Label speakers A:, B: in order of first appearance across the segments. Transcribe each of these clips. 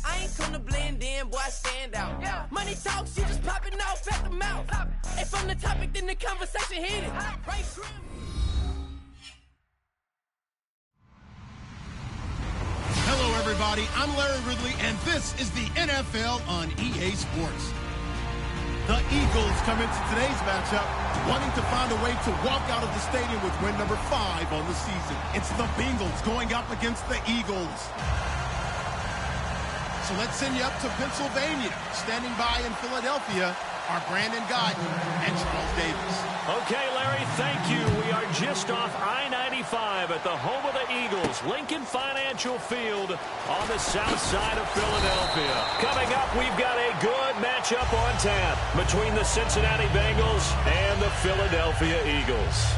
A: I ain't come to blend in, boy, I stand out. Yeah. Money talks, you just popping off at the mouth. And from the topic, then the conversation hit it. Right trim.
B: Hello, everybody. I'm Larry Ridley, and this is the NFL on EA Sports. The Eagles come into today's matchup wanting to find a way to walk out of the stadium with win number 5 on the season. It's the Bengals going up against the Eagles. So let's send you up to Pennsylvania. Standing by in Philadelphia are Brandon Guyton and Charles Davis.
C: Okay, Larry, thank you. We are just off I-95 at the home of the Eagles, Lincoln Financial Field on the south side of Philadelphia. Coming up, we've got a good matchup on tap between the Cincinnati Bengals and the Philadelphia Eagles.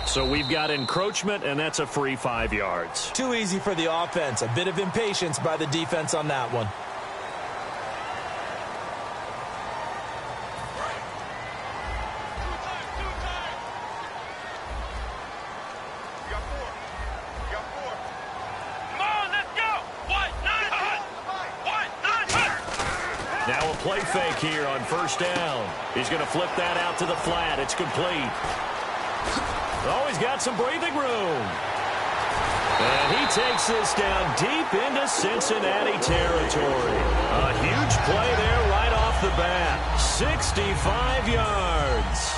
C: So we've got encroachment, and that's a free 5 yards.
D: Too easy for the offense. A bit of impatience by the defense on that one.
C: Now a play fake here on first down. He's going to flip that out to the flat. It's complete. Oh, he's got some breathing room. And he takes this down deep into Cincinnati territory. A huge play there right off the bat. 65 yards.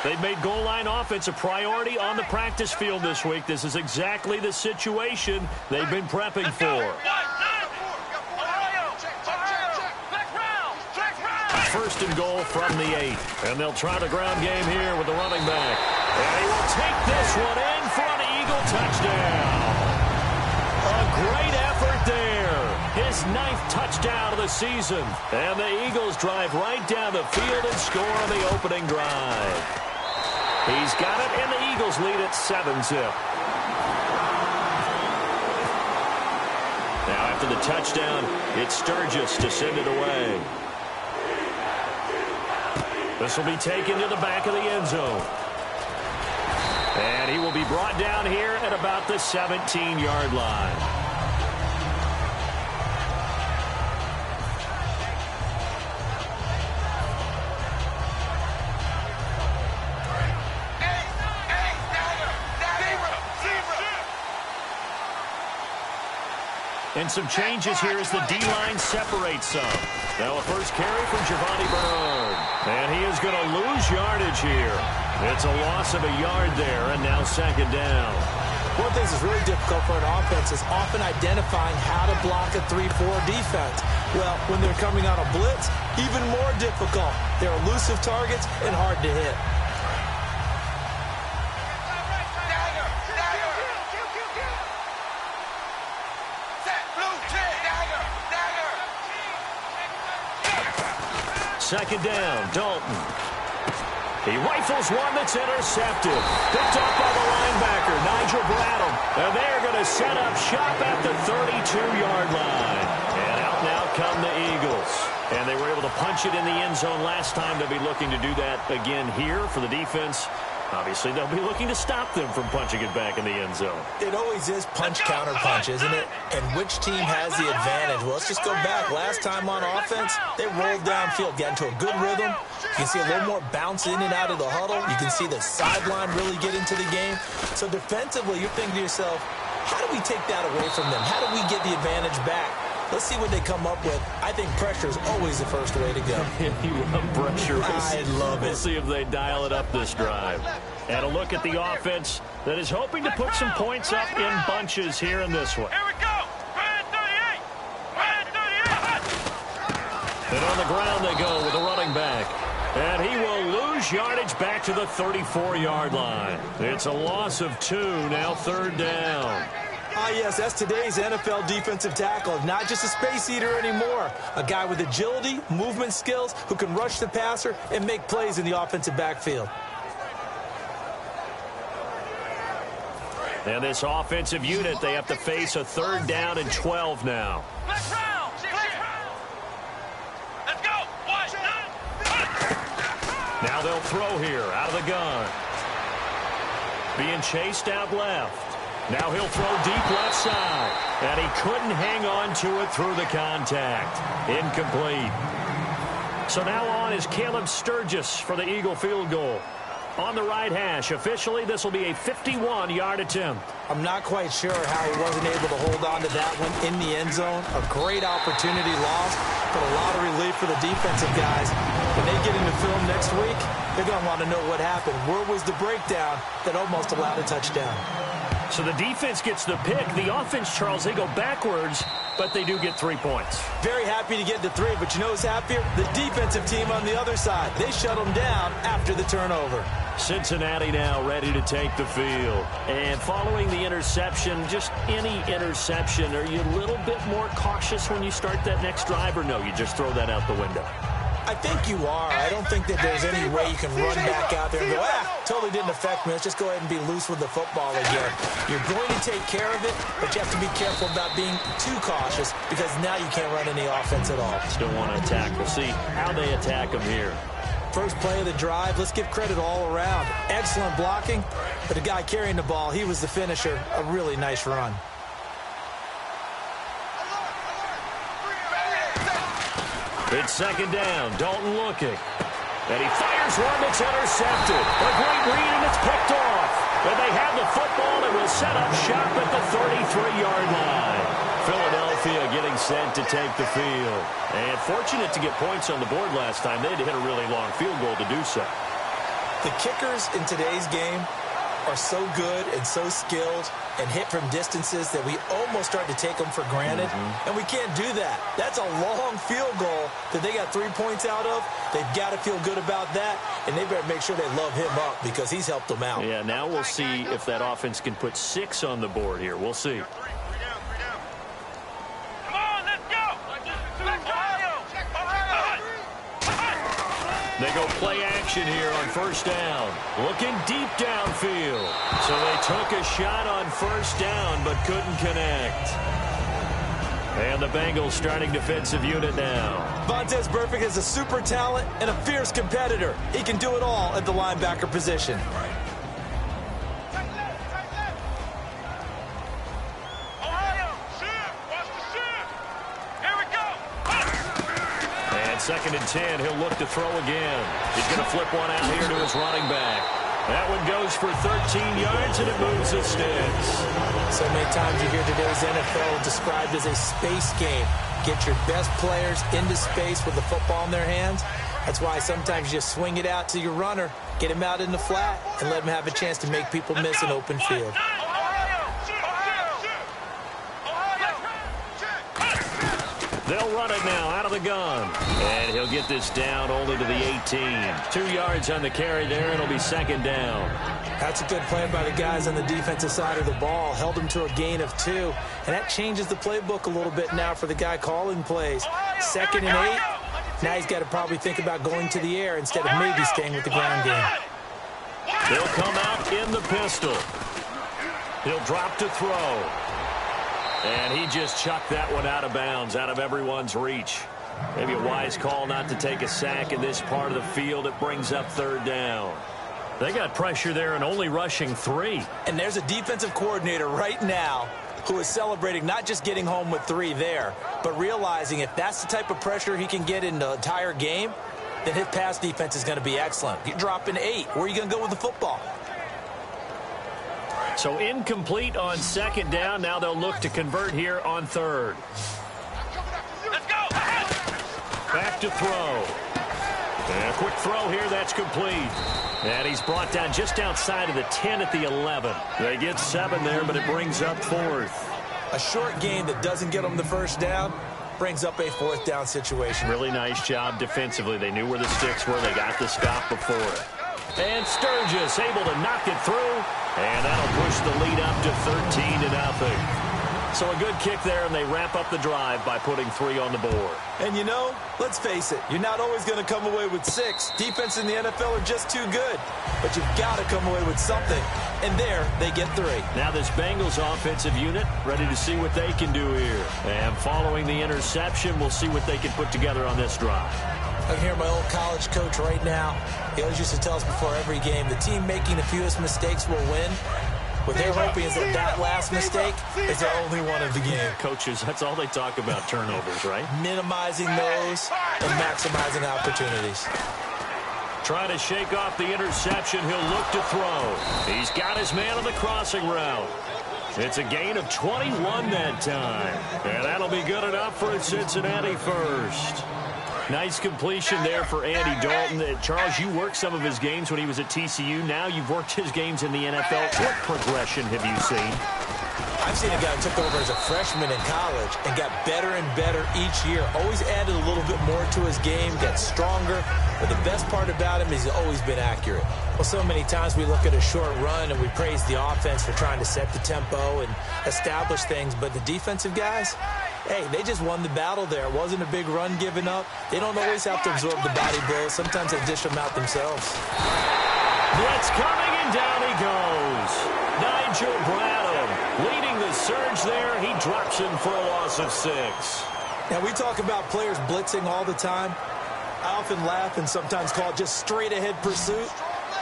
C: They've made goal line offense a priority on the practice field this week. This is exactly the situation they've been prepping for. First and goal from the 8. And they'll try the ground game here with the running back. And he will take this one in for an Eagle touchdown. A great effort there. His 9th touchdown of the season. And the Eagles drive right down the field and score on the opening drive. He's got it, and the Eagles lead at 7-zip. Now after the touchdown, it's Sturgis to send it away. This will be taken to the back of the end zone. And he will be brought down here at about the 17-yard line. And some changes here as the D-line separates some. Now a first carry from Giovanni Bernard. And he is going to lose yardage here. It's a loss of a yard there, and now second down.
D: One thing that's really difficult for an offense is often identifying how to block a 3-4 defense. Well, when they're coming on a blitz, even more difficult. They're elusive targets and hard to hit.
C: second down, Dalton. He rifles one that's intercepted. Picked up by the linebacker, Nigel Bradham. And they're going to set up shop at the 32-yard line. And out now come the Eagles. And they were able to punch it in the end zone last time. They'll be looking to do that again here for the defense. Obviously, they'll be looking to stop them from punching it back in the end zone.
D: It always is punch-counter-punch, isn't it? And which team has the advantage? Well, let's just go back. Last time on offense, they rolled downfield, got into a good rhythm. You can see a little more bounce in and out of the huddle. You can see the sideline really get into the game. So defensively, you're thinking to yourself, how do we take that away from them? How do we get the advantage back? Let's see what they come up with. I think pressure is always the first way to go.
C: You love pressure.
D: I love it.
C: We'll see if they dial it up this drive. And a look at the offense that is hoping to put some points up in bunches here in this one.
E: Here we go. Red 38. Red 38.
C: And on the ground they go with the running back. And he will lose yardage back to the 34-yard line. It's a loss of 2, now third down.
D: Ah, yes, that's today's NFL defensive tackle. Not just a space eater anymore. A guy with agility, movement skills, who can rush the passer and make plays in the offensive backfield.
C: And this offensive unit, they have to face a third down and 12 now.
E: Let's round. Let's go.
C: Now they'll throw here out of the gun. Being chased out left. Now he'll throw deep left side. And he couldn't hang on to it through the contact. Incomplete. So now on is Caleb Sturgis for the Eagle field goal. On the right hash. Officially, this will be a 51-yard attempt.
D: I'm not quite sure how he wasn't able to hold on to that one in the end zone. A great opportunity lost, but a lot of relief for the defensive guys. When they get into film next week, they're going to want to know what happened. Where was the breakdown that almost allowed a touchdown?
C: So the defense gets the pick. The offense, Charles, they go backwards, but they do get 3 points.
D: Very happy to get the 3, but you know who's happier? The defensive team on the other side. They shut them down after the turnover.
C: Cincinnati now ready to take the field. And following the interception, just any interception, are you a little bit more cautious when you start that next drive, or no, you just throw that out the window?
D: I think you are. I don't think that there's any way you can run back out there and go, totally didn't affect me. Let's just go ahead and be loose with the football again. You're going to take care of it, but you have to be careful about being too cautious because now you can't run any offense at all.
C: Still want to attack. We'll see how they attack them here.
D: First play of the drive, let's give credit all around. Excellent blocking, but the guy carrying the ball, he was the finisher. A really nice run.
C: It's second down. Dalton looking. And he fires one that's intercepted. A great read, and it's picked off. And they have the football and will set up shop at the 33-yard line. Philadelphia getting set to take the field. And fortunate to get points on the board last time. They had to hit a really long field goal to do so.
D: The kickers in today's game are so good and so skilled and hit from distances that we almost start to take them for granted. And we can't do that. That's a long field goal that they got 3 points out of. They've got to feel good about that, and they better make sure they love him up because he's helped them out.
C: Yeah, now we'll see if that offense can put 6 on the board here. We'll see. They go play action here on first down. Looking deep downfield. So they took a shot on first down but couldn't connect. And the Bengals starting defensive unit now.
D: Vontaze Burfict is a super talent and a fierce competitor. He can do it all at the linebacker position.
C: Second and 10, he'll look to throw again. He's going to flip one out here to his running back. That one goes for 13 yards, and it moves the sticks.
D: So many times you hear today's NFL described as a space game. Get your best players into space with the football in their hands. That's why sometimes you just swing it out to your runner, get him out in the flat, and let him have a chance to make people miss an open field.
C: They'll run it now out of the gun. And he'll get this down only to the 18. 2 yards on the carry there, and it'll be second down.
D: That's a good play by the guys on the defensive side of the ball. Held them to a gain of 2. And that changes the playbook a little bit now for the guy calling plays. Second and 8. Now he's got to probably think about going to the air instead of maybe staying with the ground game.
C: He'll come out in the pistol. He'll drop to throw. And he just chucked that one out of bounds, out of everyone's reach. Maybe a wise call not to take a sack in this part of the field. It brings up third down. They got pressure there and only rushing 3.
D: And there's a defensive coordinator right now who is celebrating not just getting home with 3 there, but realizing if that's the type of pressure he can get in the entire game, then his pass defense is going to be excellent. You're dropping 8. Where are you going to go with the football?
C: So incomplete on second down. Now they'll look to convert here on third.
E: Let's go.
C: Back to throw. And a quick throw here. That's complete. And he's brought down just outside of the 10 at the 11. They get 7 there, but it brings up 4th.
D: A short game that doesn't get them the first down brings up a 4th down situation.
C: Really nice job defensively. They knew where the sticks were. They got the stop before. And Sturgis able to knock it through. And that'll push the lead up to 13-0. So a good kick there, and they wrap up the drive by putting 3 on the board.
D: And you know, let's face it, you're not always going to come away with 6. Defense in the NFL are just too good. But you've got to come away with something. And there, they get 3.
C: Now this Bengals offensive unit ready to see what they can do here. And following the interception, we'll see what they can put together on this drive.
D: I can hear my old college coach right now. He always used to tell us before every game, the team making the fewest mistakes will win. What they're hoping is that last mistake is the only one of the game.
C: Coaches, that's all they talk about, turnovers, right?
D: Minimizing those and maximizing opportunities.
C: Trying to shake off the interception. He'll look to throw. He's got his man on the crossing route. It's a gain of 21 that time. And that'll be good enough for a Cincinnati first. Nice completion there for Andy Dalton. Charles, you worked some of his games when he was at TCU. Now you've worked his games in the NFL. What progression have you seen?
D: I've seen a guy who took over as a freshman in college and got better and better each year. Always added a little bit more to his game, got stronger. But the best part about him is he's always been accurate. Well, so many times we look at a short run and we praise the offense for trying to set the tempo and establish things. But the defensive guys, hey, they just won the battle there. It wasn't a big run given up. They don't always have to absorb the body blows. Sometimes they dish them out themselves.
C: Blitz coming, and down he goes. Nigel Bradham leading the surge there. He drops him for a loss of 6.
D: Now, we talk about players blitzing all the time. I often laugh and sometimes call it just straight-ahead pursuit.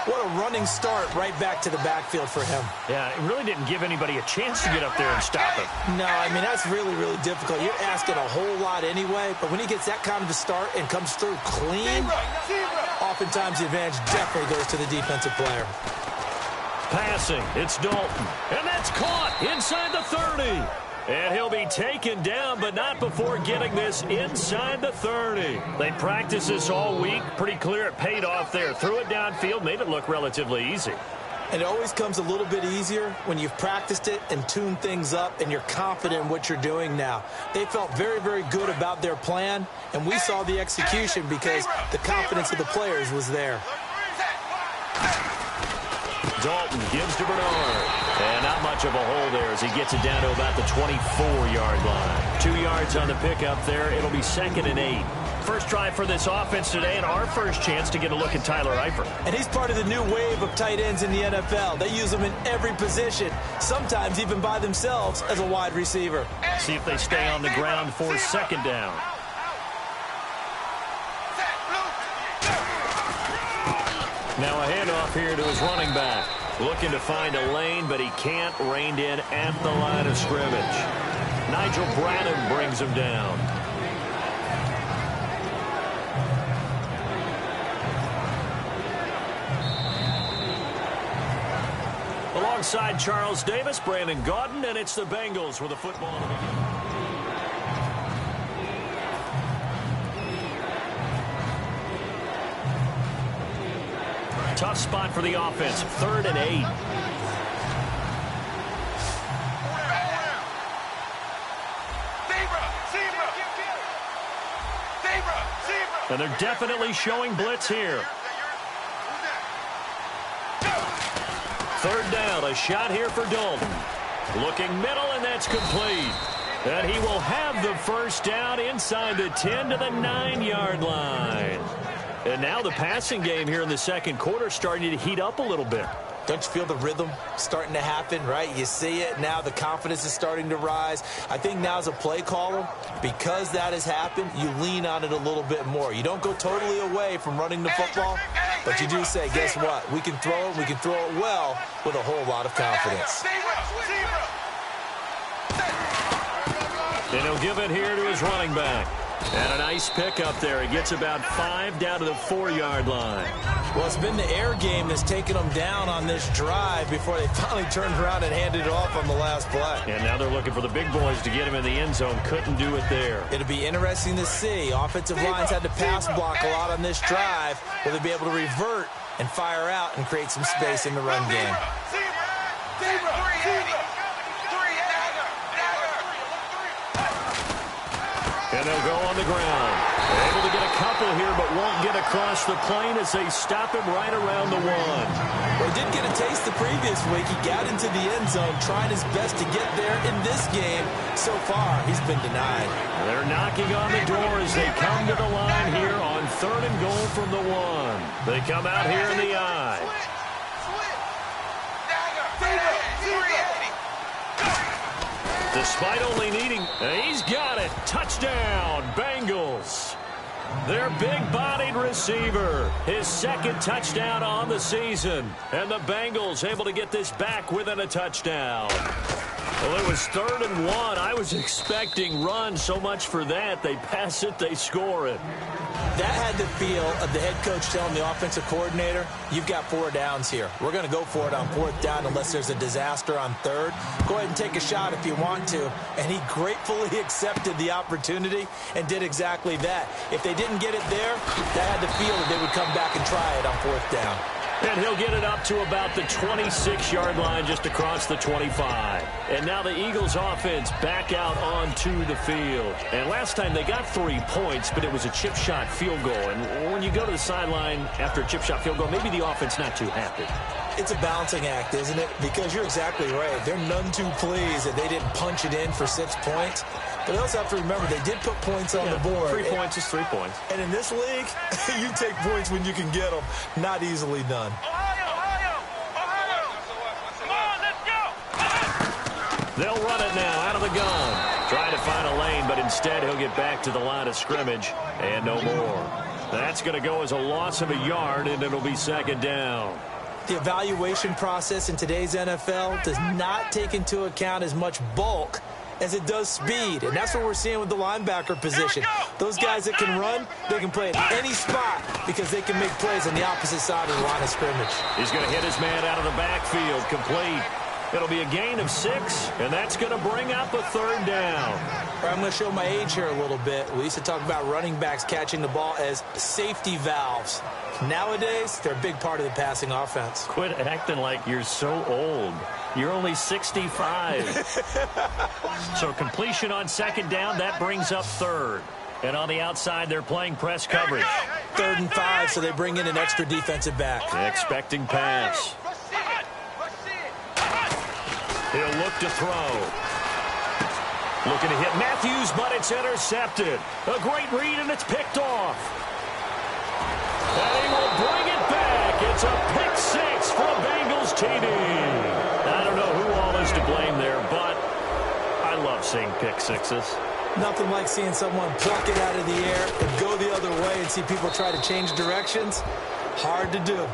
D: What a running start right back to the backfield for him.
C: Yeah, it really didn't give anybody a chance to get up there and stop him.
D: No, I mean, that's really, really difficult. You're asking a whole lot anyway, but when he gets that kind of a start and comes through clean, oftentimes the advantage definitely goes to the defensive player.
C: Passing, it's Dalton, and that's caught inside the 30. And he'll be taken down, but not before getting this inside the 30. They practiced this all week. Pretty clear it paid off there. Threw it downfield, made it look relatively easy.
D: And it always comes a little bit easier when you've practiced it and tuned things up and you're confident in what you're doing now. They felt very, very good about their plan, and we saw the execution because the confidence of the players was there.
C: Dalton gives to Bernard. And not much of a hole there as he gets it down to about the 24-yard line. 2 yards on the pickup there. It'll be 2nd and 8. First try for this offense today, and our first chance to get a look at Tyler Eifert.
D: And he's part of the new wave of tight ends in the NFL. They use them in every position, sometimes even by themselves as a wide receiver.
C: See if they stay on the ground for 2nd down. Now a handoff here to his running back. Looking to find a lane, but he can't. Reined in at the line of scrimmage. Nigel Bradham brings him down. Alongside Charles Davis, Brandon Gaudin, and it's the Bengals with a football to begin. Tough spot for the offense. 3rd and 8. And they're definitely showing blitz here. 3rd down. A shot here for Dalton. Looking middle, and that's complete. And he will have the first down inside the 10 to the 9-yard line. And now the passing game here in the second quarter starting to heat up a little bit.
D: Don't you feel the rhythm starting to happen, right? You see it now. The confidence is starting to rise. I think now as a play caller, because that has happened, you lean on it a little bit more. You don't go totally away from running the football, but you do say, guess what? We can throw it. We can throw it well with a whole lot of confidence.
C: And he'll give it here to his running back. And a nice pickup there. He gets about 5 down to the 4-yard line.
D: Well, it's been the air game that's taken them down on this drive before they finally turned around and handed it off on the last play.
C: And now they're looking for the big boys to get him in the end zone. Couldn't do it there.
D: It'll be interesting to see. Offensive lines had to pass block a lot on this drive. Will they be able to revert and fire out and create some space in the run game?
C: And they'll go on the ground. Able to get a couple here, but won't get across the plane as they stop him right around the 1.
D: Well, he did get a taste the previous week. He got into the end zone, trying his best to get there in this game. So far, he's been denied.
C: They're knocking on the door as they come to the line here on 3rd and goal from the 1. They come out here in the I. Despite only needing, he's got it. Touchdown, Bengals. Their big-bodied receiver, his second touchdown on the season. And the Bengals able to get this back within a touchdown. Well, it was 3rd and 1. I was expecting run, so much for that. They pass it, they score it.
D: That had the feel of the head coach telling the offensive coordinator, you've got 4 downs here. We're going to go for it on 4th down unless there's a disaster on 3rd. Go ahead and take a shot if you want to. And he gratefully accepted the opportunity and did exactly that. If they didn't get it there, that had the feel that they would come back and try it on 4th down.
C: And he'll get it up to about the 26-yard line just across the 25. And now the Eagles offense back out onto the field. And last time they got 3 points, but it was a chip shot field goal. And when you go to the sideline after a chip shot field goal, maybe the offense not too happy.
D: It's a balancing act, isn't it? Because you're exactly right. They're none too pleased that they didn't punch it in for 6 points. But they also have to remember they did put points on the board.
C: 3 points is 3 points.
D: And in this league, you take points when you can get them. Not easily done.
E: Ohio! Come on, let's go!
C: They'll run it now out of the gun. Trying to find a lane, but instead he'll get back to the line of scrimmage. And no more. That's going to go as a loss of a yard, and it'll be 2nd down.
D: The evaluation process in today's NFL does not take into account as much bulk as it does speed. And that's what we're seeing with the linebacker position. Those guys that can run, they can play at any spot because they can make plays on the opposite side of the line of scrimmage.
C: He's going to hit his man out of the backfield, complete. It'll be a gain of 6, and that's going to bring up a 3rd down.
D: I'm going to show my age here a little bit. We used to talk about running backs catching the ball as safety valves. Nowadays, they're a big part of the passing offense.
C: Quit acting like you're so old. You're only 65. So completion on 2nd down, that brings up 3rd. And on the outside, they're playing press coverage.
D: 3rd and 5, so they bring in an extra defensive back.
C: Expecting pass. He'll look to throw. Looking to hit Matthews, but it's intercepted. A great read, and it's picked off. And he will bring it back. It's a pick 6 for Bengals TD. I don't know who all is to blame there, but I love seeing pick 6s.
D: Nothing like seeing someone pluck it out of the air and go the other way and see people try to change directions. Hard to do.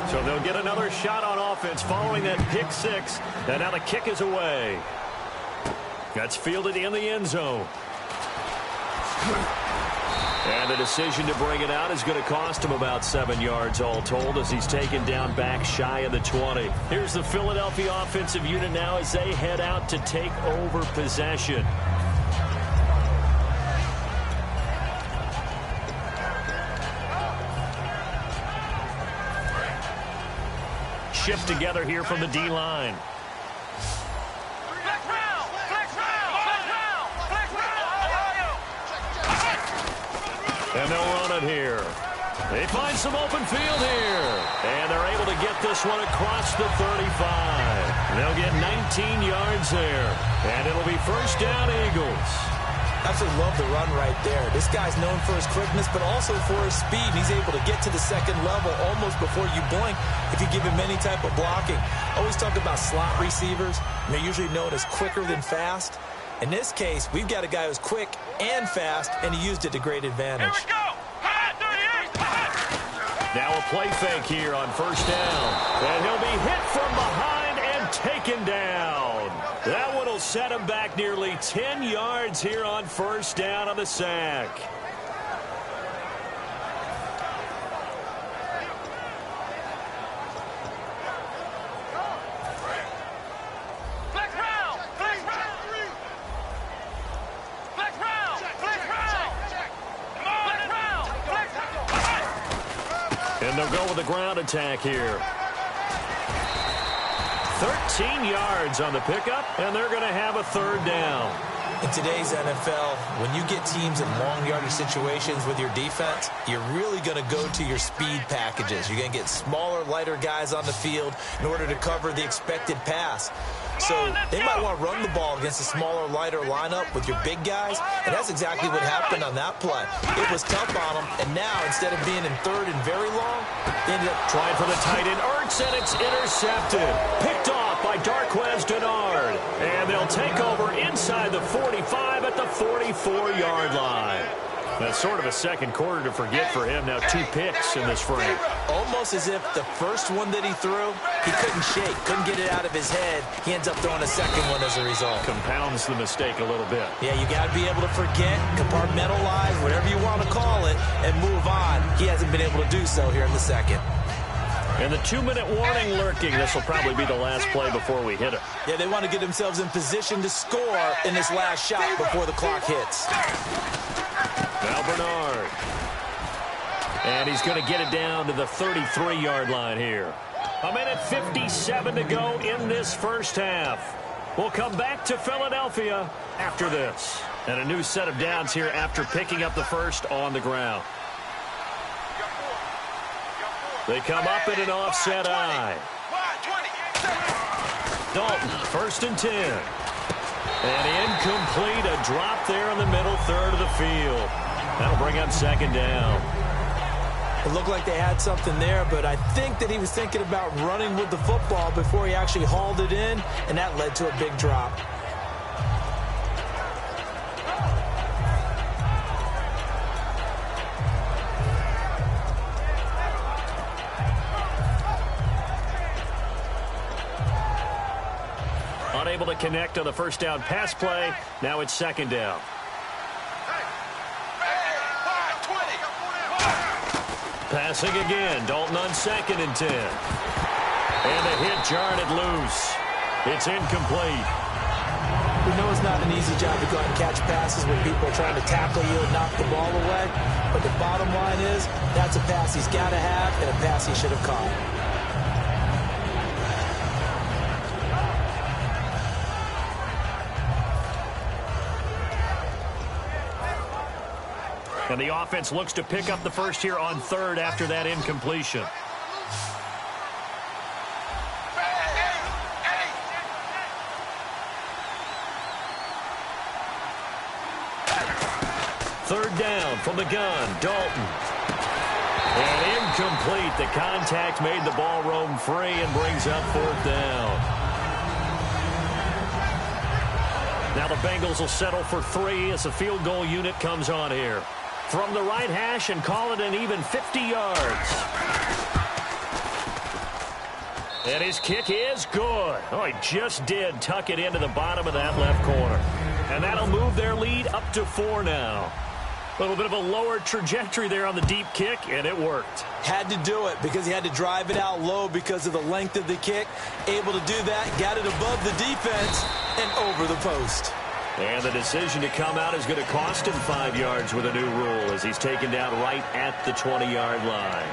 C: So they'll get another shot on offense following that pick 6. And now the kick is away. That's fielded in the end zone. And the decision to bring it out is going to cost him about 7 yards all told as he's taken down back shy of the 20. Here's the Philadelphia offensive unit now as they head out to take over possession. Shift together here from the D-line. And they'll run it here. They find some open field here. And they're able to get this one across the 35. They'll get 19 yards there. And it'll be first down, Eagles.
D: Absolutely love the run right there. This guy's known for his quickness, but also for his speed. He's able to get to the second level almost before you blink if you give him any type of blocking. Always talk about slot receivers. They're usually known as quicker than fast. In this case, we've got a guy who's quick and fast, and he used it to great advantage.
E: Here we go.
C: Now a play fake here on first down. And he'll be hit from behind and taken down. That one will set him back nearly 10 yards here on first down on the sack. And they'll go with the ground attack here. 13 yards on the pickup, and they're going to have a third down.
D: In today's NFL, when you get teams in long yardage situations with your defense, you're really going to go to your speed packages. You're going to get smaller, lighter guys on the field in order to cover the expected pass. So they might want to run the ball against a smaller, lighter lineup with your big guys, and that's exactly what happened on that play. It was tough on them, and now instead of being in third and very long, they ended up
C: trying for the tight end. Ertz, and it's intercepted. Picked off by Darquez Denard. And they'll take over inside the 45 at the 44-yard line. That's sort of a second quarter to forget for him. Now 2 picks in this frame.
D: Almost as if the first one that he threw, he couldn't shake, couldn't get it out of his head. He ends up throwing a second one as a result.
C: Compounds the mistake a little bit.
D: Yeah, you got to be able to forget, compartmentalize, whatever you want to call it, and move on. He hasn't been able to do so here in the second.
C: And the 2-minute warning lurking. This will probably be the last play before we hit it.
D: Yeah, they want to get themselves in position to score in this last shot before the clock hits.
C: Now Bernard. And he's going to get it down to the 33-yard line here. 1:57 to go in this first half. We'll come back to Philadelphia after this. And a new set of downs here after picking up the first on the ground. They come up in an offset eye. Dalton, 1st and 10. And incomplete, a drop there in the middle third of the field. That'll bring up second down.
D: It looked like they had something there, but I think that he was thinking about running with the football before he actually hauled it in, and that led to a big drop.
C: Unable to connect on the first down pass play. Now it's second down. Passing again. Dalton on 2nd and 10. And the hit jarred it loose. It's incomplete.
D: We know it's not an easy job to go out and catch passes when people are trying to tackle you and knock the ball away. But the bottom line is that's a pass he's got to have and a pass he should have caught.
C: And the offense looks to pick up the first here on 3rd after that incompletion. Third down from the gun, Dalton. And incomplete. The contact made the ball roam free and brings up 4th down. Now the Bengals will settle for 3 as the field goal unit comes on here. From the right hash and call it an even 50 yards. And his kick is good. Oh, he just did tuck it into the bottom of that left corner. And that'll move their lead up to 4 now. A little bit of a lower trajectory there on the deep kick, and it worked.
D: Had to do it because he had to drive it out low because of the length of the kick. Able to do that, got it above the defense and over the post.
C: And the decision to come out is going to cost him 5 yards with a new rule as he's taken down right at the 20-yard line.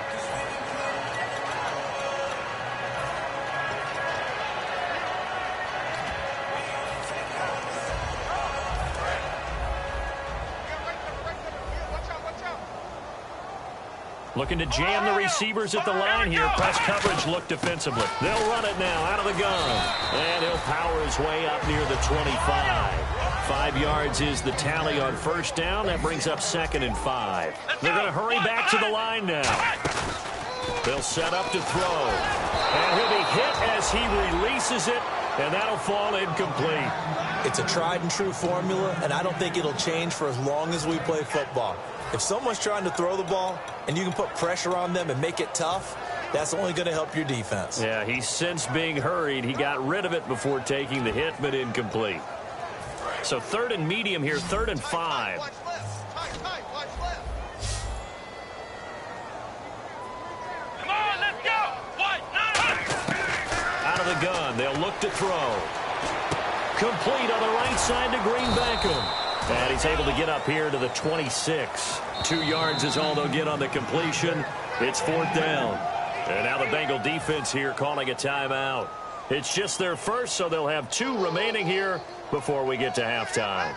C: Looking to jam the receivers at the line here. Press coverage look defensively. They'll run it now out of the gun. And he'll power his way up near the 25. 5 yards is the tally on first down. That brings up 2nd and 5. They're going to hurry back to the line now. They'll set up to throw. And he'll be hit as he releases it. And that'll fall incomplete.
D: It's a tried-and-true formula, and I don't think it'll change for as long as we play football. If someone's trying to throw the ball and you can put pressure on them and make it tough, that's only going to help your defense.
C: Yeah, he's since being hurried. He got rid of it before taking the hit, but incomplete. So 3rd and medium here, 3rd and 5.
E: Come on, let's go.
C: Out of the gun, they'll look to throw. Complete on the right side to Green Beckham. And he's able to get up here to the 26. 2 yards is all they'll get on the completion. It's 4th down. And now the Bengal defense here calling a timeout. It's just their first, so they'll have 2 remaining here before we get to halftime.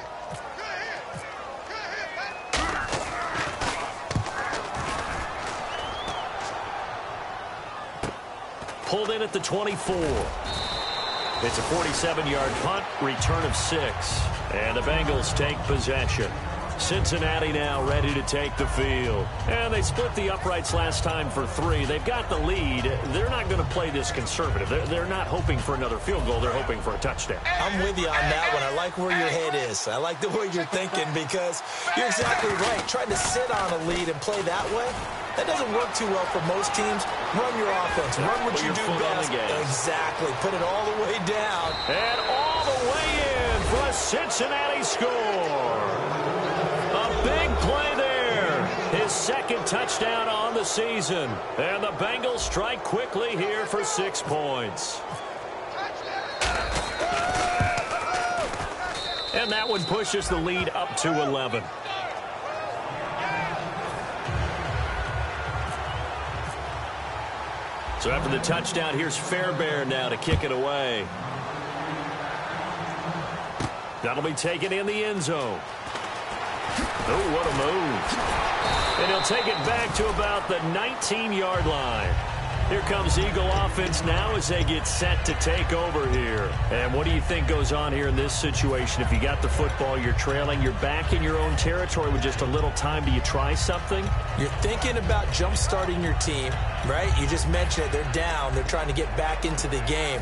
C: Pulled in at the 24. It's a 47-yard punt, return of 6. And the Bengals take possession. Cincinnati now ready to take the field. And they split the uprights last time for 3. They've got the lead. They're not going to play this conservative. They're not hoping for another field goal. They're hoping for a touchdown.
D: I'm with you on that one. I like where your head is. I like the way you're thinking because you're exactly right. Trying to sit on a lead and play that way, that doesn't work too well for most teams. Run your offense. Run what you do best. Exactly. Put it all the way down.
C: And all the way in for a Cincinnati score. A big play there. His 2nd touchdown on the season. And the Bengals strike quickly here for 6 points. And that one pushes the lead up to 11. So after the touchdown, here's Fairbairn now to kick it away. That'll be taken in the end zone. Oh, what a move. And he'll take it back to about the 19-yard line. Here comes Eagle offense now as they get set to take over here. And what do you think goes on here in this situation? If you got the football, you're trailing, you're back in your own territory with just a little time. Do you try something?
D: You're thinking about jump-starting your team, right? You just mentioned it. They're down. They're trying to get back into the game.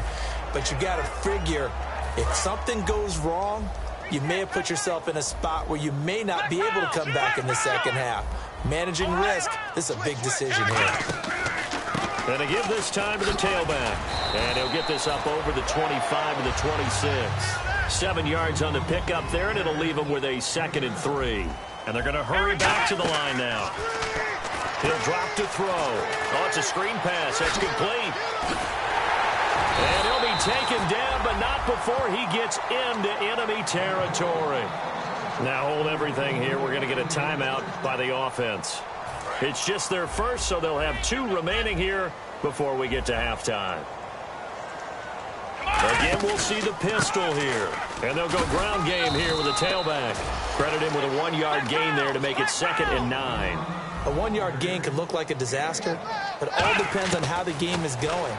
D: But you got to figure if something goes wrong, you may have put yourself in a spot where you may not be able to come back in the second half. Managing risk, this is a big decision here.
C: And to give this time to the tailback. And he'll get this up over the 25 to the 26. 7 yards on the pickup there, and it'll leave him with a 2nd and 3. And they're going to hurry back to the line now. He'll drop to throw. Oh, it's a screen pass. That's complete. And he'll be taken down, but not before he gets into enemy territory. Now hold everything here. We're going to get a timeout by the offense. It's just their first, so they'll have 2 remaining here before we get to halftime. Again, we'll see the pistol here. And they'll go ground game here with a tailback. Credit him with a 1-yard gain there to make it 2nd and 9.
D: A 1-yard gain could look like a disaster, but it all depends on how the game is going.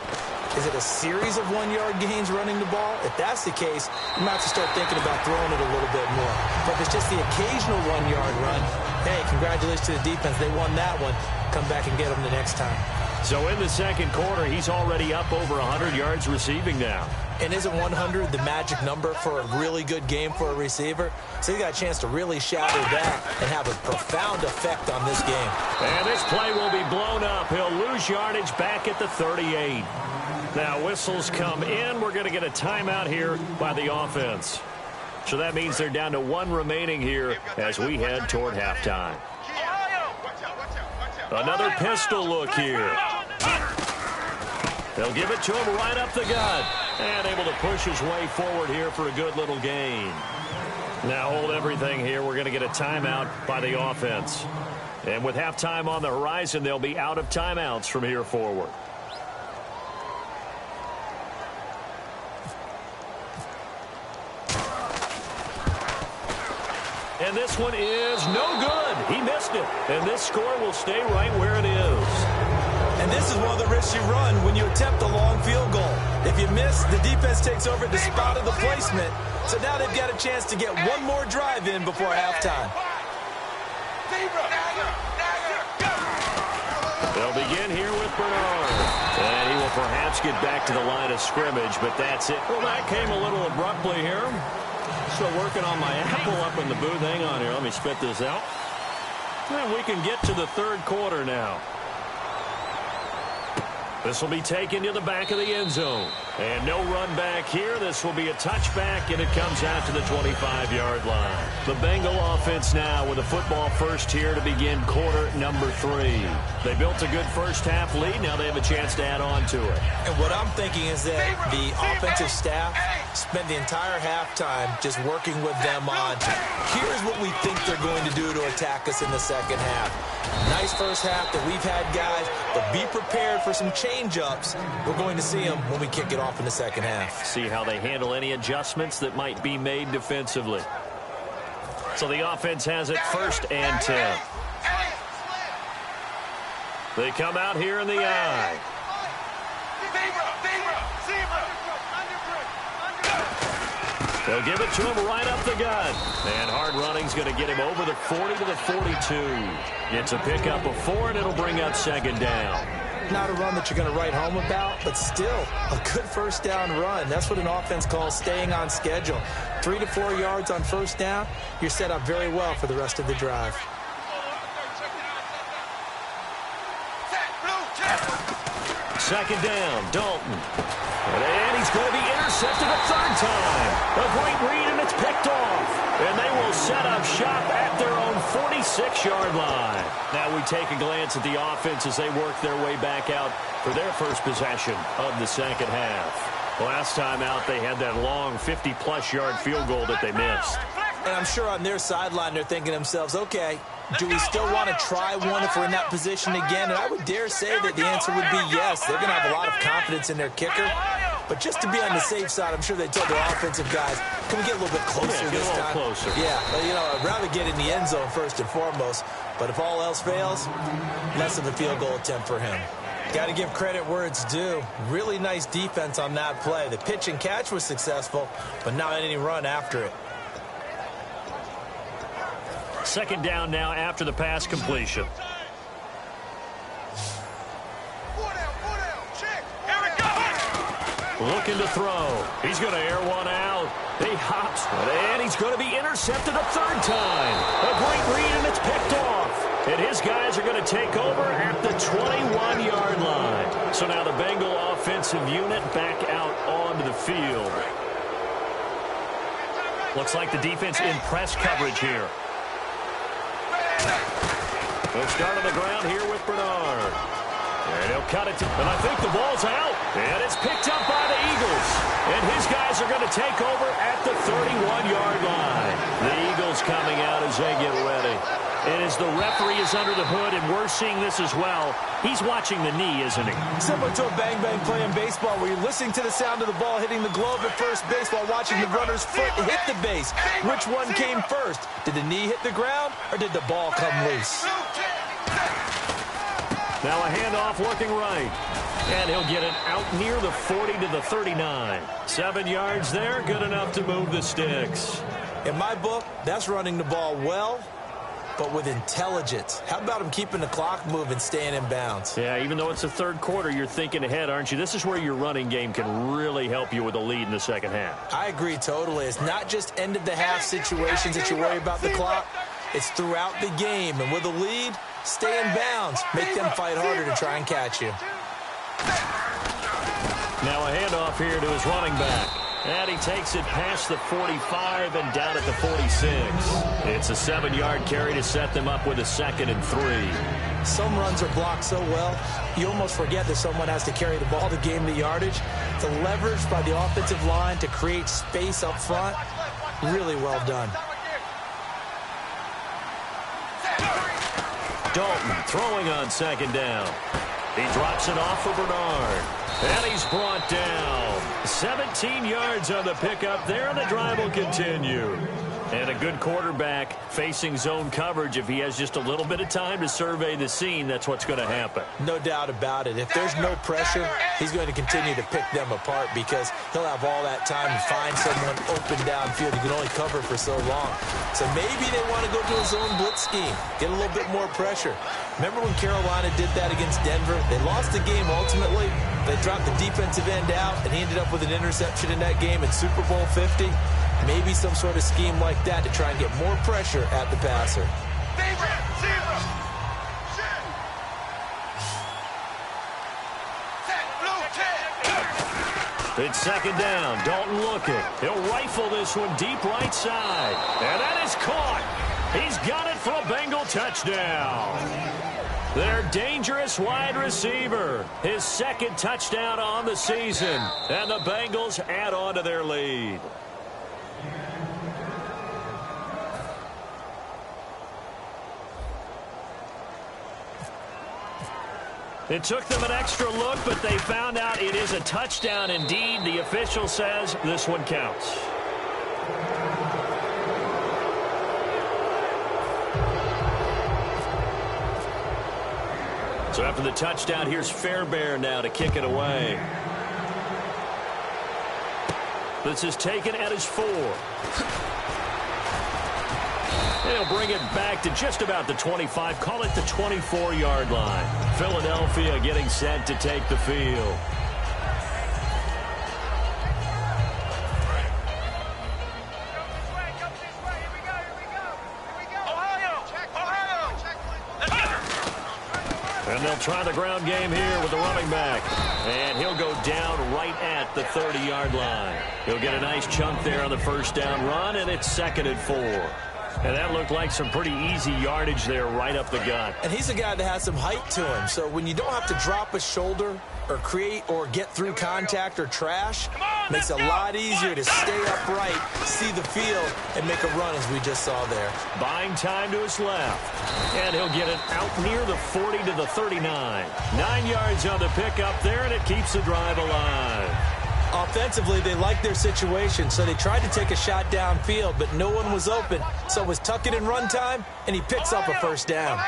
D: Is it a series of 1-yard gains running the ball? If that's the case, you might have to start thinking about throwing it a little bit more. But if it's just the occasional 1-yard run, hey, congratulations to the defense. They won that one. Come back and get them the next time.
C: So in the second quarter, he's already up over 100 yards receiving now.
D: And isn't 100 the magic number for a really good game for a receiver? So you got a chance to really shatter that and have a profound effect on this game.
C: And this play will be blown up. He'll lose yardage back at the 38. Now whistles come in. We're going to get a timeout here by the offense. So that means they're down to 1 remaining here as we head toward halftime. Another pistol look here. They'll give it to him right up the gut. And able to push his way forward here for a good little gain. Now hold everything here. We're going to get a timeout by the offense. And with halftime on the horizon, they'll be out of timeouts from here forward. And this one is no good. He missed it, and this score will stay right where it is.
D: And this is one of the risks you run when you attempt a long field goal. If you miss, the defense takes over at the spot of the placement. So now they've got a chance to get one more drive in before halftime.
C: They'll begin here with Bernard. And he will perhaps get back to the line of scrimmage, but that's it. Well, that came a little abruptly here. Still working on my apple up in the booth. Hang on here. Let me spit this out. And we can get to the third quarter now. This will be taken to the back of the end zone. And no run back here. This will be a touchback, and it comes out to the 25-yard line. The Bengal offense now with a football first here to begin quarter number 3. They built a good first-half lead. Now they have a chance to add on to it.
D: And what I'm thinking is that the offensive staff spent the entire halftime just working with them on, here's what we think they're going to do to attack us in the second half. Nice first half that we've had, guys, but be prepared for some change-ups. We're going to see them when we kick it off in the second half.
C: See how they handle any adjustments that might be made defensively. So the offense has it 1st and 10. They come out here in the I. They'll give it to him right up the gut. And hard running's going to get him over the 40 to the 42. It's a pickup of 4, and it'll bring up 2nd down.
D: Not a run that you're going to write home about, but still a good first down run. That's what an offense calls staying on schedule. 3 to 4 yards on first down, you're set up very well for the rest of the drive.
C: Second down, Dalton. And he's going to be intercepted a 3rd time. A great read, and it's picked off. And they will set up shop at their own 46-yard line. Now we take a glance at the offense as they work their way back out for their first possession of the second half. Last time out, they had that long 50-plus yard field goal that they missed.
D: And I'm sure on their sideline they're thinking to themselves, okay, do we still want to try one if we're in that position again? And I would dare say that the answer would be yes. They're going to have a lot of confidence in their kicker. But just to be on the safe side, I'm sure they told their offensive guys, can we get a little bit closer this time?
C: Closer.
D: Yeah, but, you know, I'd rather get in the end zone first and foremost. But if all else fails, less of a field goal attempt for him. Got to give credit where it's due. Really nice defense on that play. The pitch and catch was successful, but not any run after it.
C: Second down now after the pass completion. Looking to throw. He's going to air one out. He hops, and he's going to be intercepted a 3rd time. A great read, and it's picked off. And his guys are going to take over at the 21-yard line. So now the Bengal offensive unit back out onto the field. Looks like the defense in press coverage here. They'll start on the ground here with Bernard. And he'll cut it. And I think the ball's out. And it's picked up by the Eagles. And his guys are going to take over at the 31-yard line. The Eagles coming out as they get ready. And as the referee is under the hood, and we're seeing this as well, he's watching the knee, isn't he?
D: Similar to a bang-bang play in baseball where you're listening to the sound of the ball hitting the glove at first base while watching the runner's foot hit the base. Which one came first? Did the knee hit the ground, or did the ball come loose?
C: Now a handoff looking right. And he'll get it out near the 40 to the 39. 7 yards there, good enough to move the sticks.
D: In my book, that's running the ball well, but with intelligence. How about him keeping the clock moving, staying in bounds?
C: Yeah, even though it's the third quarter, you're thinking ahead, aren't you? This is where your running game can really help you with a lead in the second half.
D: I agree totally. It's not just end-of-the-half situations that you worry about the clock. It's throughout the game. And with a lead, stay in bounds. Make them fight harder to try and catch you.
C: Now a handoff here to his running back. And he takes it past the 45 and down at the 46. It's a 7-yard carry to set them up with a 2nd and 3.
D: Some runs are blocked so well, you almost forget that someone has to carry the ball to gain the yardage. The leverage by the offensive line to create space up front, really well done.
C: Dalton throwing on 2nd down. He drops it off for Bernard. And he's brought down. 17 yards on the pickup there, and the drive will continue. And a good quarterback facing zone coverage, if he has just a little bit of time to survey the scene, that's what's going to happen.
D: No doubt about it. If there's no pressure, he's going to continue to pick them apart because he'll have all that time to find someone open downfield. He can only cover for so long. So maybe they want to go to a zone blitz scheme, get a little bit more pressure. Remember when Carolina did that against Denver? They lost the game ultimately. They dropped the defensive end out, and he ended up with an interception in that game in Super Bowl 50. Maybe some sort of scheme like that to try and get more pressure at the passer.
C: It's second down. Dalton looking. He'll rifle this one deep right side. And that is caught. He's got it for a Bengal touchdown. Their dangerous wide receiver. His second touchdown on the season. And the Bengals add on to their lead. It took them an extra look, but they found out it is a touchdown indeed. The official says this one counts. So after the touchdown, here's Fairbairn now to kick it away. This is taken at his 4. They'll bring it back to just about the 25. Call it the 24-yard line. Philadelphia getting set to take the field. And they'll try the ground game here with the running back. And he'll go down right at the 30-yard line. He'll get a nice chunk there on the first down run, and it's second and 4. And that looked like some pretty easy yardage there right up the gut.
D: And he's a guy that has some height to him. So when you don't have to drop a shoulder or create or get through contact or trash, makes it a lot easier to stay upright, see the field, and make a run as we just saw there.
C: Buying time to his left. And he'll get it out near the 40 to the 39. 9 yards on the pickup there, and it keeps the drive alive.
D: Offensively, they liked their situation, so they tried to take a shot downfield, but no one was open. So it was tuck it in run time, and he picks up a first down.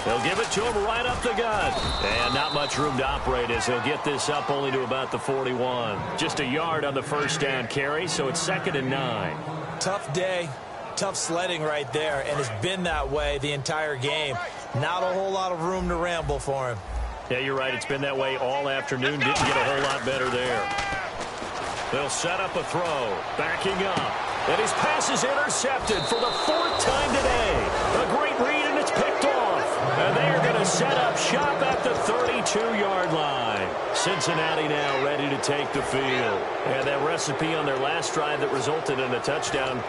C: They'll give it to him right up the gut. And not much room to operate as he'll get this up only to about the 41. Just a yard on the first down carry, so it's second and 9.
D: Tough day, tough sledding right there, and it's been that way the entire game. Not a whole lot of room to ramble for him.
C: Yeah, you're right. It's been that way all afternoon. Didn't get a whole lot better there. They'll set up a throw. Backing up. And his pass is intercepted for the 4th time today. A great read, and it's picked off. And they are going to set up shop at the 32-yard line. Cincinnati now ready to take the field. And that recipe on their last drive that resulted in a touchdown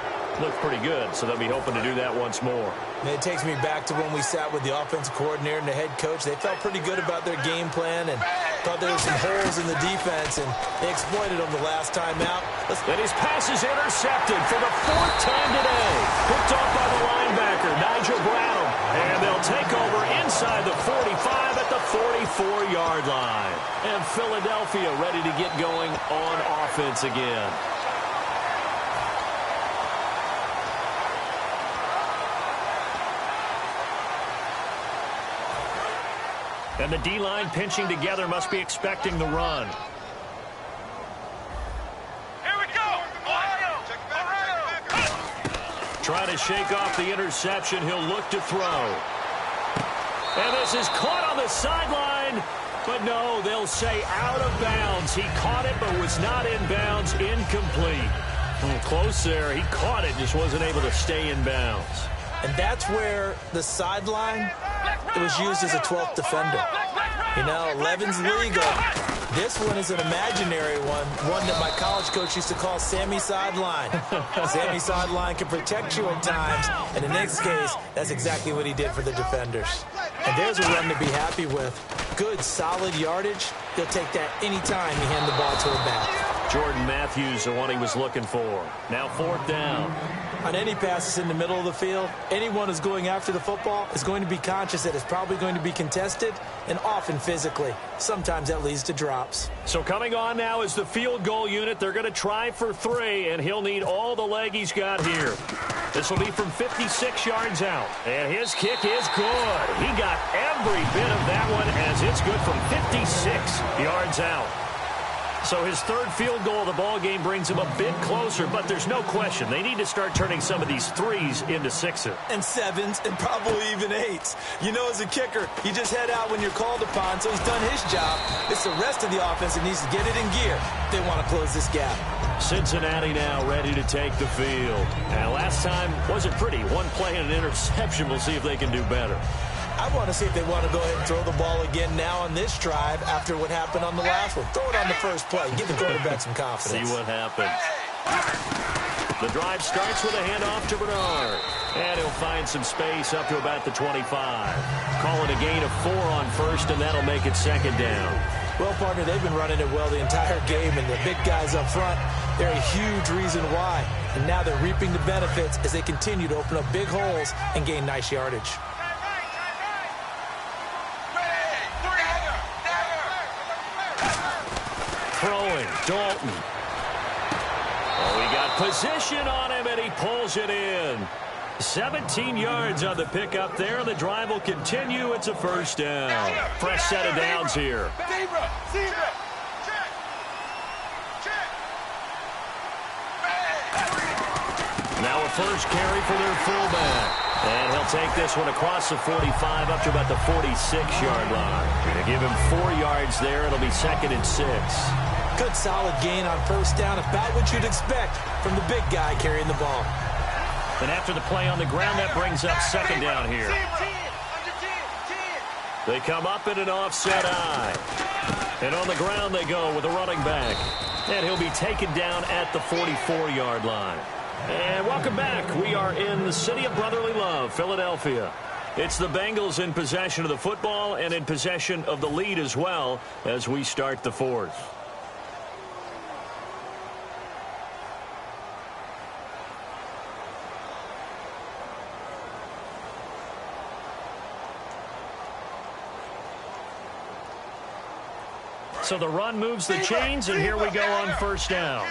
C: looked pretty good, so they'll be hoping to do that once more.
D: And it takes me back to when we sat with the offensive coordinator and the head coach. They felt pretty good about their game plan and thought there were some holes in the defense, and they exploited them the last time out.
C: And his pass is intercepted for the 4th time today. Picked off by the linebacker, Nigel Bradham. And they'll take over inside the 45 at the 44-yard line. And Philadelphia ready to get going on offense again. And the D-line pinching together must be expecting the run.
E: Here we go! Ohio!
C: Trying to shake off the interception. He'll look to throw. And this is caught on the sideline. But no, they'll say out of bounds. He caught it but was not in bounds. Incomplete. Close there. He caught it, just wasn't able to stay in bounds.
D: And that's where the sideline, it was used as a 12th defender. You know, 11's legal. This one is an imaginary one that my college coach used to call Sammy Sideline. Sammy Sideline can protect you at times, and in this case, that's exactly what he did for the defenders. And there's a run to be happy with. Good, solid yardage. He'll take that anytime you hand the ball to a back.
C: Jordan Matthews, the one he was looking for. Now 4th down.
D: On any passes in the middle of the field, anyone who's going after the football is going to be conscious that it's probably going to be contested and often physically. Sometimes that leads to drops.
C: So coming on now is the field goal unit. They're going to try for 3, and he'll need all the leg he's got here. This will be from 56 yards out. And his kick is good. He got every bit of that one as it's good from 56 yards out. So his 3rd field goal of the ball game brings him a bit closer, but there's no question they need to start turning some of these 3s into 6s.
D: And 7s and probably even 8s. You know, as a kicker, you just head out when you're called upon, so he's done his job. It's the rest of the offense that needs to get it in gear if they want to close this gap.
C: Cincinnati now ready to take the field. And last time wasn't pretty. One play and an interception. We'll see if they can do better.
D: I want to see if they want to go ahead and throw the ball again now on this drive after what happened on the last one. Throw it on the first play. Give the quarterback some confidence.
C: See what happens. The drive starts with a handoff to Bernard. And he'll find some space up to about the 25. Call it a gain of 4 on 1st, and that'll make it 2nd down.
D: Well, partner, they've been running it well the entire game, and the big guys up front, they're a huge reason why. And now they're reaping the benefits as they continue to open up big holes and gain nice yardage.
C: Throwing, Dalton. Oh, he got position on him, and he pulls it in. 17 yards on the pickup there. The drive will continue. It's a 1st down. Fresh set of downs here. Now a first carry for their fullback. And he'll take this one across the 45 up to about the 46-yard line. Going to give him 4 yards there. It'll be 2nd and 6.
D: Good solid gain on 1st down, about what you'd expect from the big guy carrying the ball.
C: And after the play on the ground, that brings up 2nd down here. They come up in an offset eye. And on the ground they go with a running back. And he'll be taken down at the 44-yard line. And welcome back. We are in the city of brotherly love, Philadelphia. It's the Bengals in possession of the football and in possession of the lead as well as we start the 4th. So the run moves the chains, and here we go on 1st down.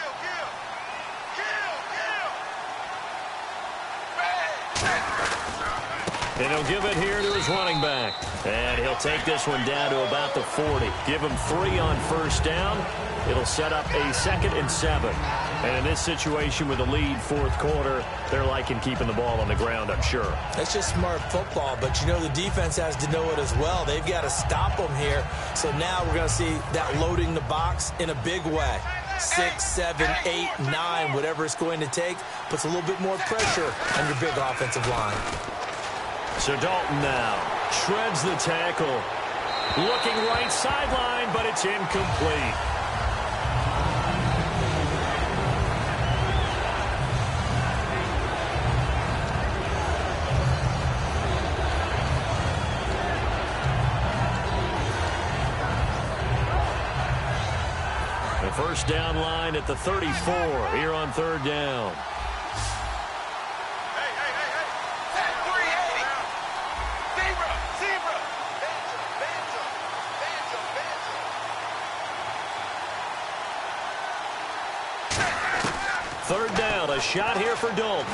C: And he'll give it here to his running back. And he'll take this one down to about the 40. Give him 3 on 1st down. It'll set up a 2nd and 7. And in this situation with the lead 4th quarter, they're liking keeping the ball on the ground, I'm sure.
D: That's just smart football, but you know the defense has to know it as well. They've got to stop them here. So now we're going to see that loading the box in a big way. 6, 7, 8, 9, whatever it's going to take, puts a little bit more pressure on your big offensive line.
C: So Dalton now shreds the tackle. Looking right sideline, but it's incomplete. The 1st down line at the 34 here on 3rd down. Third down, a shot here for Dalton.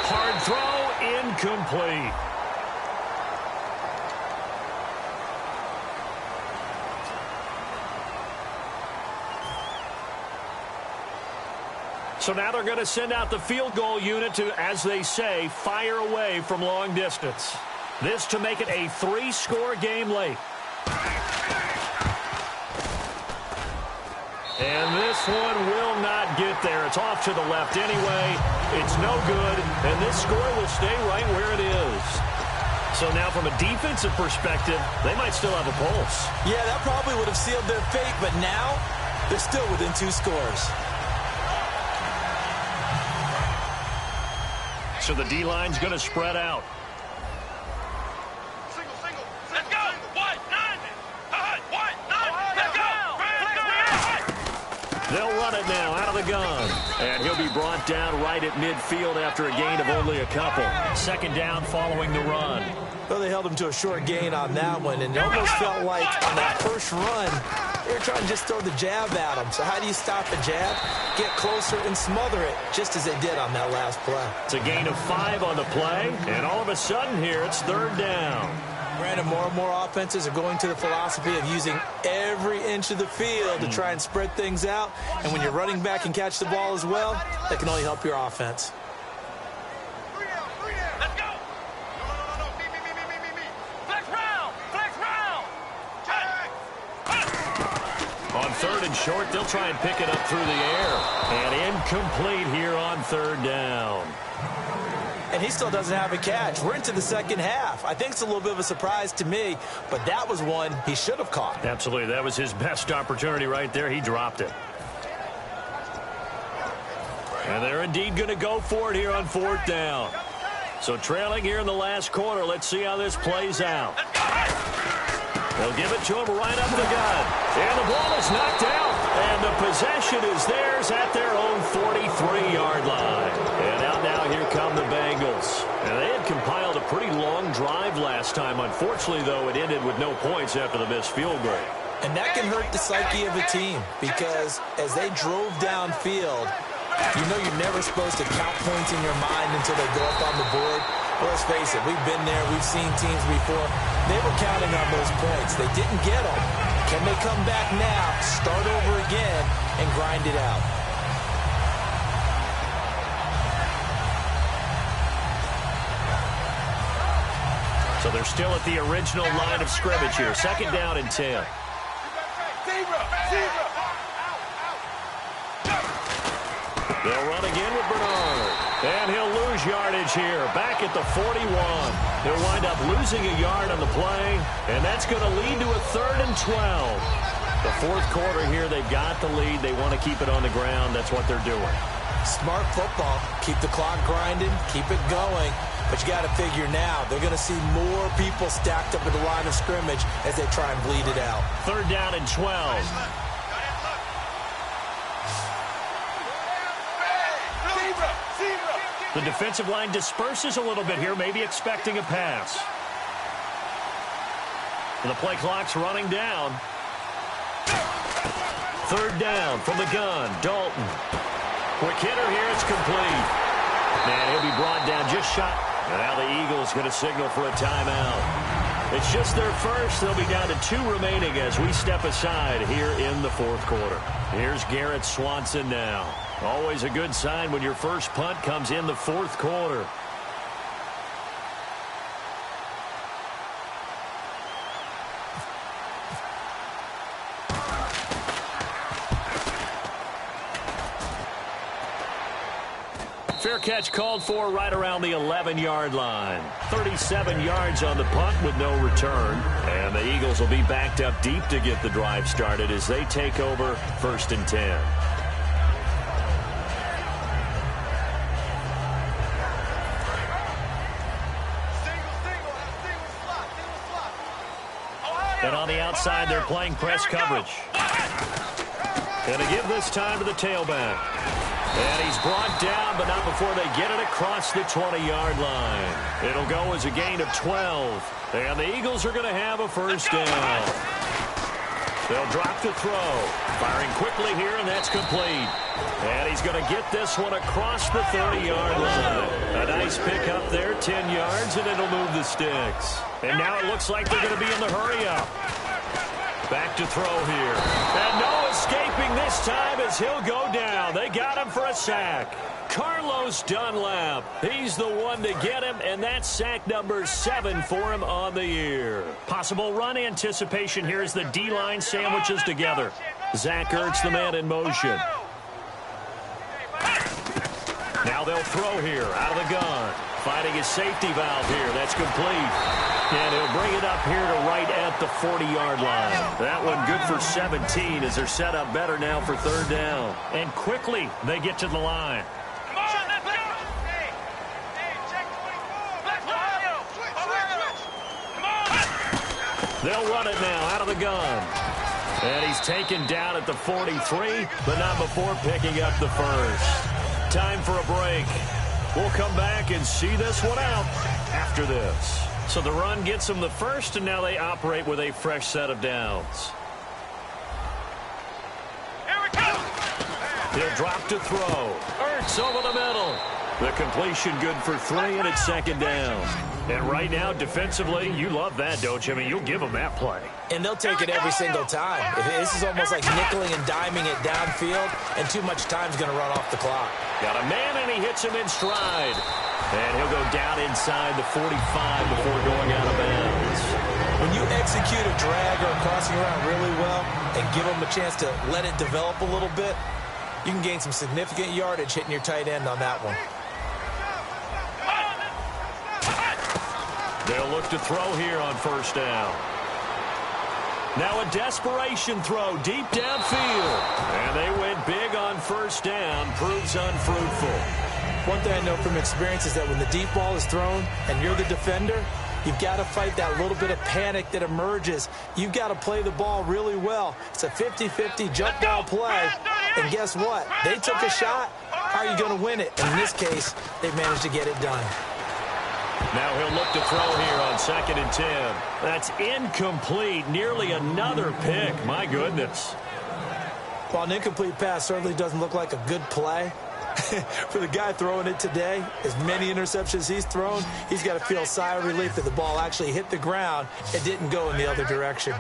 C: Hard throw, incomplete. So now they're going to send out the field goal unit to, as they say, fire away from long distance. This to make it a 3-score game late. And this one will not get there. It's off to the left anyway. It's no good, and this score will stay right where it is. So now from a defensive perspective, they might still have a pulse.
D: Yeah, that probably would have sealed their fate, but now they're still within 2 scores.
C: So the D-line's going to spread out.
E: Let's go. 1, 9. 1, 9. Let's go.
C: They'll run it now out of the gun. And he'll be brought down right at midfield after a gain of only a couple. Second down following the run.
D: Well, they held him to a short gain on that one, and it almost felt like on that first run, they were trying to just throw the jab at him. So how do you stop a jab? Get closer and smother it, just as they did on that last play.
C: It's a gain of 5 on the play, and all of a sudden here, it's third down.
D: Brandon, more and more offenses are going to the philosophy of using every inch of the field to try and spread things out. And when your running back can catch the ball as well, that can only help your offense.
E: Let's go. No. Me. Flex round.
C: On third and short, they'll try and pick it up through the air. And incomplete here on third down.
D: And he still doesn't have a catch. We're into the second half. I think it's a little bit of a surprise to me, but that was one he should have caught.
C: Absolutely. That was his best opportunity right there. He dropped it. And they're indeed going to go for it here on fourth down. So trailing here in the last quarter. Let's see how this plays out. They'll give it to him right up the gut. And the ball is knocked out. And the possession is theirs at their own 43-yard line. And out now, here come the Bengals. And they had compiled a pretty long drive last time. Unfortunately, though, it ended with no points after the missed field goal.
D: And that can hurt the psyche of a team because as they drove downfield, you know you're never supposed to count points in your mind until they go up on the board. Well, let's face it, we've been there, we've seen teams before. They were counting on those points. They didn't get them. Can they come back now, start over again, and grind it out?
C: So they're still at the original line of scrimmage here. Second down and 10. They'll run again with Bernard. And he'll lose yardage here. Back at the 41. He'll wind up losing a yard on the play. And that's going to lead to a 3rd and 12. The fourth quarter here, they've got the lead. They want to keep it on the ground. That's what they're doing.
D: Smart football. Keep the clock grinding. Keep it going. But you got to figure now, they're going to see more people stacked up at the line of scrimmage as they try and bleed it out.
C: 3rd down and 12. The defensive line disperses a little bit here, maybe expecting a pass. The play clock's running down. 3rd down from the gun, Dalton. Quick hitter here, it's complete. And he'll be brought down just shot. And now the Eagles going to signal for a timeout. It's just their first. They'll be down to 2 remaining as we step aside here in the fourth quarter. Here's Garrett Swanson now. Always a good sign when your first punt comes in the fourth quarter. Fair catch called for right around the 11-yard line. 37 yards on the punt with no return. And the Eagles will be backed up deep to get the drive started as they take over 1st and 10. And on the outside, they're playing press coverage. And to give this time to the tailback. And he's brought down, but not before they get it across the 20-yard line. It'll go as a gain of 12. And the Eagles are going to have a first down. They'll drop the throw. Firing quickly here, and that's complete. And he's going to get this one across the 30-yard line. A nice pick up there, 10 yards, and it'll move the sticks. And now it looks like they're going to be in the hurry-up. Back to throw here. And no escaping this time as he'll go down. They got him for a sack. Carlos Dunlap. He's the one to get him, and that's sack number 7 for him on the year. Possible run anticipation here as the D-line sandwiches together. Zach Ertz, the man in motion. Now they'll throw here out of the gun. Finding his safety valve here. That's complete. And he'll bring it up here to right at the 40-yard line. That one good for 17 as they're set up better now for 3rd down. And quickly they get to the line.
E: Come on, let's go. Hey, check 24. Let's go. Come on.
C: They'll run it now out of the gun. And he's taken down at the 43, but not before picking up the first. Time for a break. We'll come back and see this one out after this. So the run gets them the first, and now they operate with a fresh set of downs.
E: Here we go.
C: He'll drop to throw. Ertz over the middle. The completion good for 3, and it's second down. And right now, defensively, you love that, don't you? I mean, you'll give them that play.
D: And they'll take it every single time. This is almost like nickeling and diming it downfield, and too much time's going to run off the clock.
C: Got a man, and he hits him in stride. And he'll go down inside the 45 before going out of bounds.
D: When you execute a drag or a crossing around really well and give them a chance to let it develop a little bit, you can gain some significant yardage hitting your tight end on that one.
C: They'll look to throw here on first down. Now a desperation throw deep downfield. And they went big on first down. Proves unfruitful.
D: One thing I know from experience is that when the deep ball is thrown and you're the defender, you've got to fight that little bit of panic that emerges. You've got to play the ball really well. It's a 50-50 jump ball play. And guess what? They took a shot. How are you going to win it? And in this case, they managed to get it done.
C: Now he'll look to throw here on 2nd and 10. That's incomplete. Nearly another pick. My goodness.
D: Well, an incomplete pass certainly doesn't look like a good play. For the guy throwing it today, as many interceptions he's thrown, he's got to feel a sigh of relief that the ball actually hit the ground and didn't go in the other direction.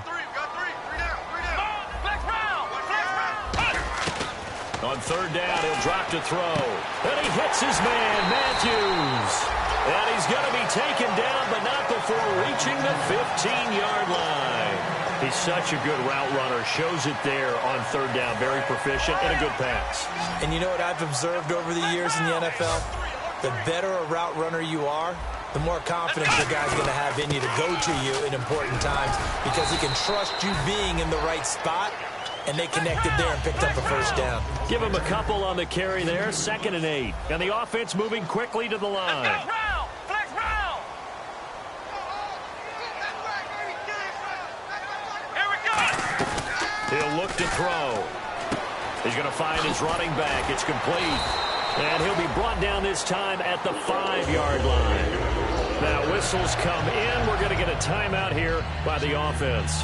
C: On 3rd down, he'll drop to throw. And he hits his man, Matthews. And he's going to be taken down, but not before reaching the 15-yard line. He's such a good route runner. Shows it there on 3rd down. Very proficient and a good pass.
D: And you know what I've observed over the years in the NFL? The better a route runner you are, the more confidence the guy's going to have in you to go to you in important times because he can trust you being in the right spot, and they connected there and picked up a first down.
C: Give him a couple on the carry there. 2nd and 8. And the offense moving quickly to the line. He'll look to throw. He's going to find his running back. It's complete. And he'll be brought down this time at the 5-yard line. Now whistles come in. We're going to get a timeout here by the offense.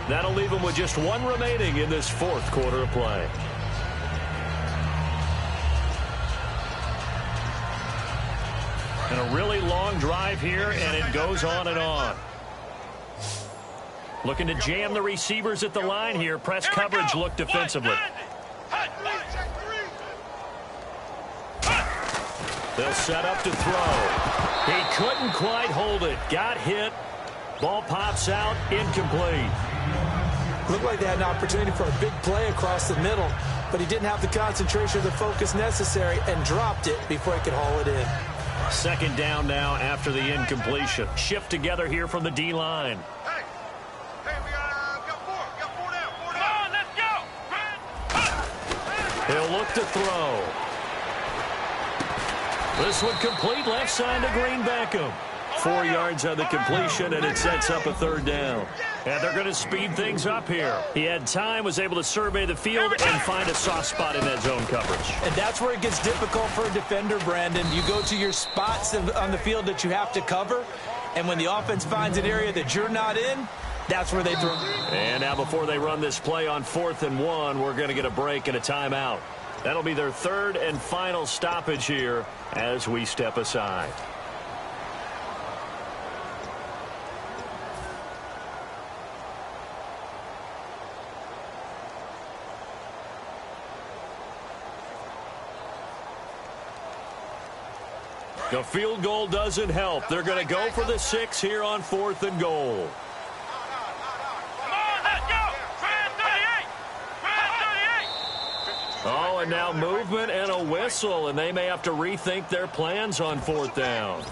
C: That'll leave them with just 1 remaining in this 4th quarter of play. And a really long drive here, and it goes on and on. Looking to jam the receivers at the line here. Press coverage look defensively. They'll set up to throw. He couldn't quite hold it. Got hit. Ball pops out. Incomplete.
D: Looked like they had an opportunity for a big play across the middle, but he didn't have the concentration or the focus necessary and dropped it before he could haul it in.
C: 2nd down now after the incompletion. Shift together here from the D-line. He'll look to throw. This one complete left side to Green Beckham. 4 yards on the completion, and it sets up a 3rd down. And they're going to speed things up here. He had time, was able to survey the field and find a soft spot in that zone coverage.
D: And that's where it gets difficult for a defender, Brandon. You go to your spots on the field that you have to cover, and when the offense finds an area that you're not in, that's where they throw.
C: And now before they run this play on 4th and 1, we're going to get a break and a timeout. That'll be their 3rd and final stoppage here as we step aside. The field goal doesn't help. They're going to go for the 6 here on 4th and goal. Oh, and now movement and a whistle, and they may have to rethink their plans on 4th down.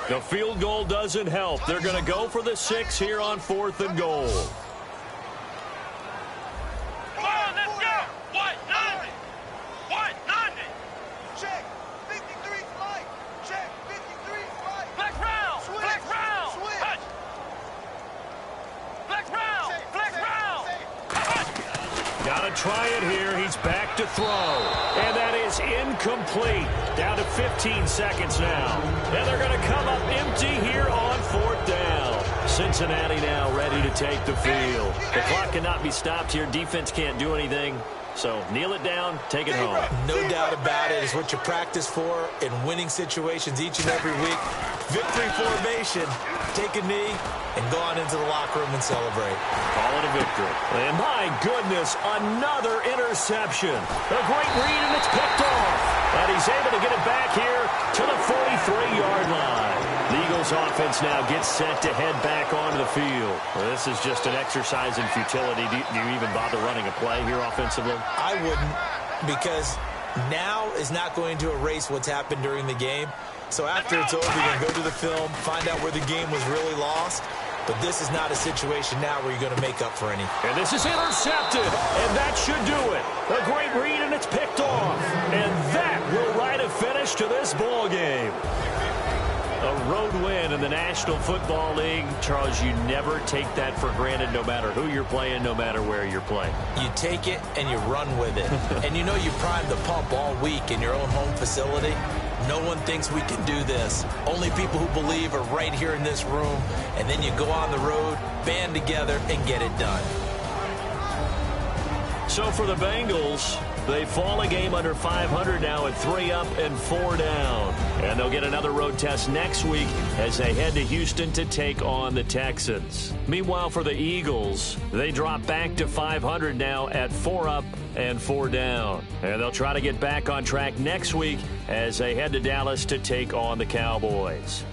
C: The field goal doesn't help. They're going to go for the 6 here on 4th and goal. Got to try it here. He's back to throw. And that is incomplete. Down to 15 seconds now. And they're going to come up empty here on 4th down. Cincinnati now ready to take the field. The clock cannot be stopped here. Defense can't do anything. So kneel it down, take it home.
D: No doubt about it. It's what you practice for in winning situations each and every week. Victory formation. Take a knee and go on into the locker room and celebrate.
C: Call it a victory. And my goodness, another interception. A great read, and it's picked off. And he's able to get it back here to the 43-yard line. The Eagles offense now gets set to head back onto the field. Well, this is just an exercise in futility. Do you even bother running a play here offensively?
D: I wouldn't, because now is not going to erase what's happened during the game. So after it's over, you're going to go to the film, find out where the game was really lost. But this is not a situation now where you're going to make up for anything.
C: And this is intercepted, and that should do it. A great read, and it's picked off. And that will write a finish to this ball game. A road win in the National Football League. Charles, you never take that for granted, no matter who you're playing, no matter where you're playing.
D: You take it and you run with it. And you know you primed the pump all week in your own home facility. No one thinks we can do this. Only people who believe are right here in this room. And then you go on the road, band together, and get it done.
C: So for the Bengals, they fall a game under 500 now at 3 up and 4 down. And they'll get another road test next week as they head to Houston to take on the Texans. Meanwhile, for the Eagles, they drop back to 500 now at 4 up and 4 down. And they'll try to get back on track next week as they head to Dallas to take on the Cowboys.